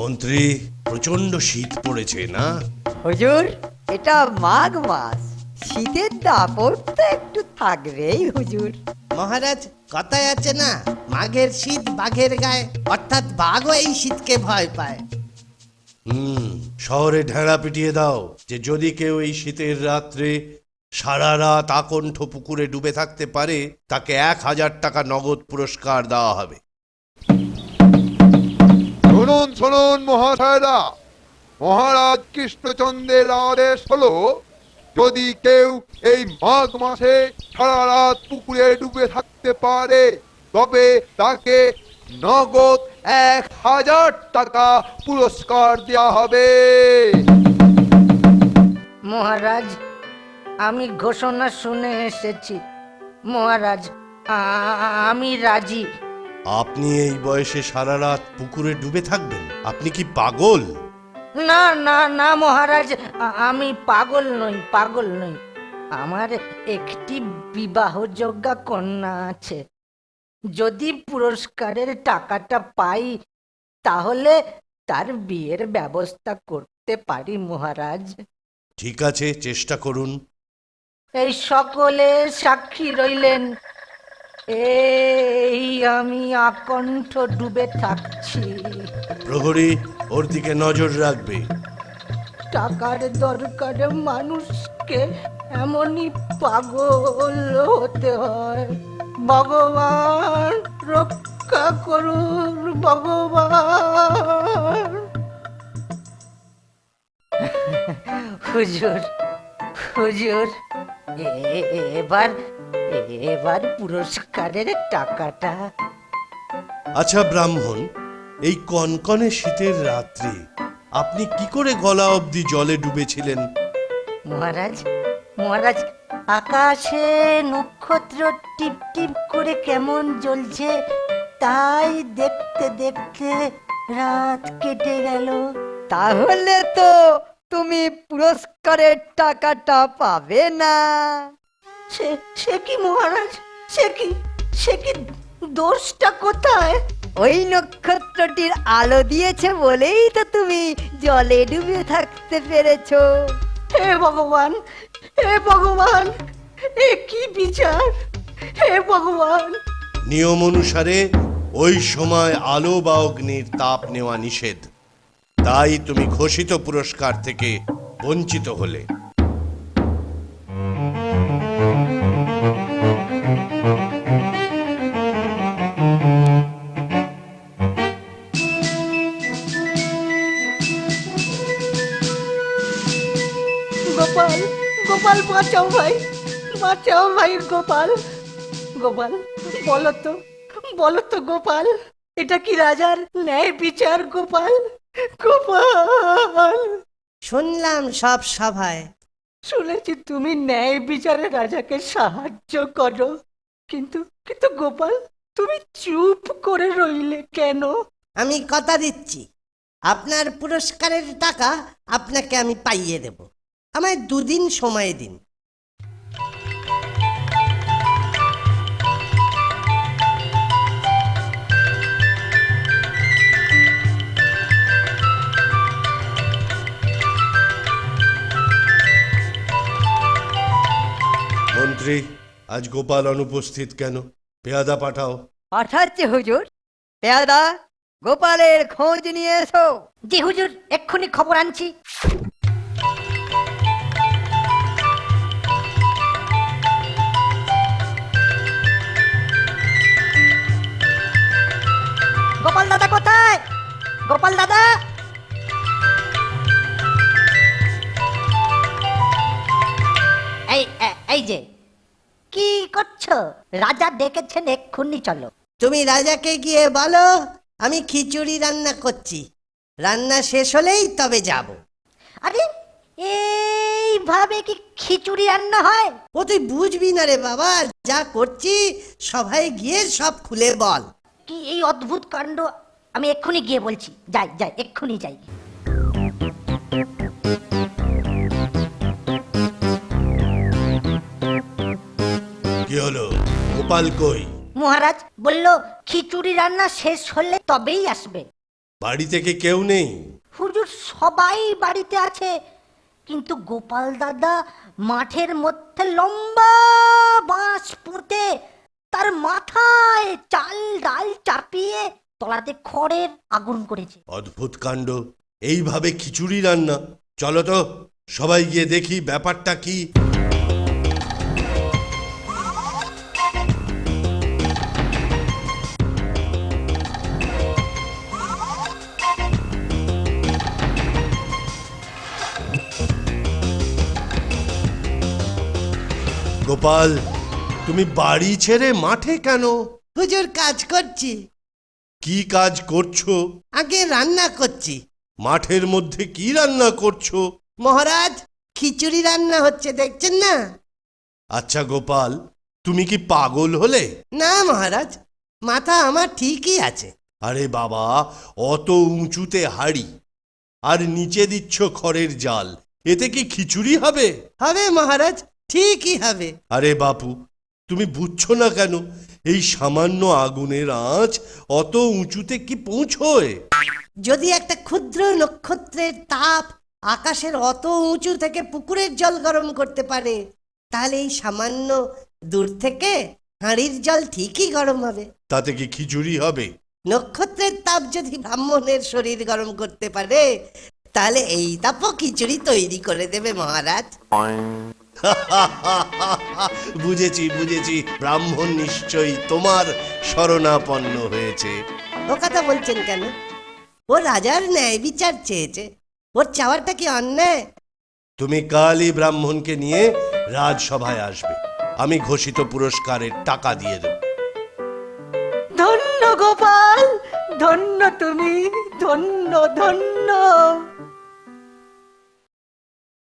মন্ত্রী, প্রচন্ড শীত পড়েছে না? হুজুর, এটা মাঘ মাস, শীতের দাপট তো একটু থাকবেই হুজুর। মহারাজ, কথায় আছে না, মাঘের শীত বাঘের গায়ে, অর্থাৎ বাঘও এই শীতকে ভয় পায়। শহরে ঢেড়া পিটিয়ে দাও যে যদি কেউ এই শীতের রাত্রে সারা রাত আকণ্ঠ পুকুরে ডুবে থাকতে পারে তাকে 1000 টাকা নগদ পুরস্কার দেওয়া হবে। শুনুন শুনুন মহাশয়রা, মহারাজ কৃষ্ণচন্দ্রের আদেশ হলো, যদি কেউ এই মাঘ মাসে সারা রাত পুকুরে ডুবে থাকতে পারে তবে তাকে নগদ 1000 টাকা পুরস্কার দেওয়া হবে। মহারাজ, আমি ঘোষণা শুনে এসেছি। মহারাজ, আমি রাজি। আপনি এই বয়সে সারা রাত পুকুরে ডুবে থাকবেন? আপনি কি পাগল? না না না মহারাজ, আমি পাগল নই, পাগল নই। আমার একটি বিবাহযোগ্যা কন্যা আছে। যদি পুরস্কারের টাকাটা পাই তাহলে তার বিয়ের ব্যবস্থা করতে পারি মহারাজ। ঠিক আছে, চেষ্টা করুন। এই সকলে সাক্ষী রইলেন, এই আমি আকণ্ঠ ডুবে থাকছি। প্রহরী ওর দিকে নজর রাখবে। টাকার দরকারে মানুষকে এমনই পাগল হতে হয়। ভগবান রক্ষা করুন, ভগবান। হুজুর, হুজুর, এবার এবার পুরস্কারের টাকাটা। আচ্ছা ব্রাহ্মণ, এই কনকনে শীতের রাত্রে আপনি কি করে গলা অবধি জলে ডুবেছিলেন? মহারাজ, মহারাজ, আকাশে নক্ষত্র টিপ টিপ করে কেমন জ্বলছে তাই দেখতে দেখতে রাত কেটে গেল। তাহলে তো তুমি পুরস্কারের টাকাটা পাবে না। সে সে কি মহারাজ, সে কি, সে কি, দোষটা কোথায়? ওই নক্ষত্রটির আলো দিয়েছে বলেই তো তুমি জলে ডুবে থাকতে পেরেছো। হে ভগবান, হে ভগবান, এ কি বিচার, হে ভগবান। নিয়ম অনুসারে ওই সময় আলো বা অগ্নির তাপ নেওয়া নিষেধ, তাই তুমি ঘোষিত পুরস্কার থেকে বঞ্চিত হলে। গোপাল, গোপাল, বাঁচাও ভাই, বাঁচাও ভাই, গোপাল, গোপাল, বলো তো, বলো তো গোপাল, এটা কি রাজার ন্যায় বিচার গোপাল? গোপাল, শুনলাম সব সভায়। শুনেছি তুমি ন্যায় বিচারে রাজাকে সাহায্য করো, কিন্তু কিন্তু গোপাল, তুমি চুপ করে রইলে কেন? আমি কথা দিচ্ছি, আপনার পুরস্কারের টাকা আপনাকে আমি পাইয়ে দেব। আমায় 2 দিন সময় দিন। মন্ত্রী, আজ গোপাল অনুপস্থিত কেন? পেয়াদা পাঠাও। পাঠাচ্ছে হুজুর। পেয়াদা, গোপালের খোঁজ নিয়ে এসো। জি হুজুর, এক্ষুনি খবর আনছি। গোপাল দাদা কোথায়? গোপাল দাদা, এই যে কি করছো? রাজা ডেকেছেন, এক্ষুনি চলো। তুমি রাজাকে গিয়ে বলো আমি খিচুড়ি রান্না করছি, রান্না শেষ হলেই তবে যাব। আরে এইভাবে কি খিচুড়ি রান্না হয়? ও তুই বুঝবি না রে বাবা, যা করছি সভায় গিয়ে সব খুলে বল। কি এই অদ্ভুত কাণ্ড! আমি এক্ষুনি গিয়ে বলছি, যাই যাই, এক্ষুনি যাই। কি হলো? গোপাল কই? মহারাজ বলল খিচুড়ি রান্না শেষ হলে তবেই আসবে। বাড়ি থেকে কেউ নেই? হুজুর সবাই বাড়িতে আছে, কিন্তু গোপাল দাদা মাঠের মধ্যে লম্বা বাঁশ পুঁতে তার মাথায় চাল ডাল চাপিয়ে তলাতে খড়ের আগুন করেছে। অদ্ভুত কাণ্ড, এইভাবে খিচুড়ি রান্না? চলো তো সবাই গিয়ে দেখি ব্যাপারটা কি। গোপাল, তুমি বাড়ি ছেড়ে মাঠে কেন? হুজুর, কাজ করছি। কি কাজ করছো? আগে রান্না করছি। মাঠের মধ্যে কি রান্না করছো? মহারাজ, খিচুড়ি রান্না হচ্ছে, দেখছেন না? আচ্ছা গোপাল, তুমি কি পাগল হলে? না মহারাজ, মাথা আমার ঠিকই আছে। আরে বাবা, অত উঁচুতে হাড়ি আর নিচে দিচ্ছ খড়ের জাল, এতে কি খিচুড়ি হবে? হবে মহারাজ, ঠিকই হবে। আরে বাপু, তুমি বুঝছো না কেন? এই সামান্য আগুনের আঁচ অত উঁচুতে কি পৌঁছয়? যদি একটা ক্ষুদ্র নক্ষত্রের তাপ আকাশের অত উঁচু থেকে পুকুরের জল গরম করতে পারে, তাহলে এই সামান্য দূর থেকে হাঁড়ির জল ঠিকই গরম হবে। তাতে কি খিচুড়ি হবে? নক্ষত্রের তাপ যদি ব্রাহ্মণের শরীর গরম করতে পারে, তাহলে এই তাপও খিচুড়ি তৈরি করে দেবে মহারাজ। বুঝেছি বুঝেছি, ব্রাহ্মণ নিশ্চয়ই তোমার শরণাপন্ন হয়েছে। ও কথা বলছেন কেন? ও রাজার ন্যায় বিচার চেয়েছে, ওর চাওয়াটা কি অন্যায়? তুমি কালই ব্রাহ্মণকে নিয়ে রাজসভায় আসবে, আমি ঘোষিত পুরস্কারের টাকা দিয়ে দেব। ধন্য গোপাল, ধন্য তুমি, ধন্য ধন্য।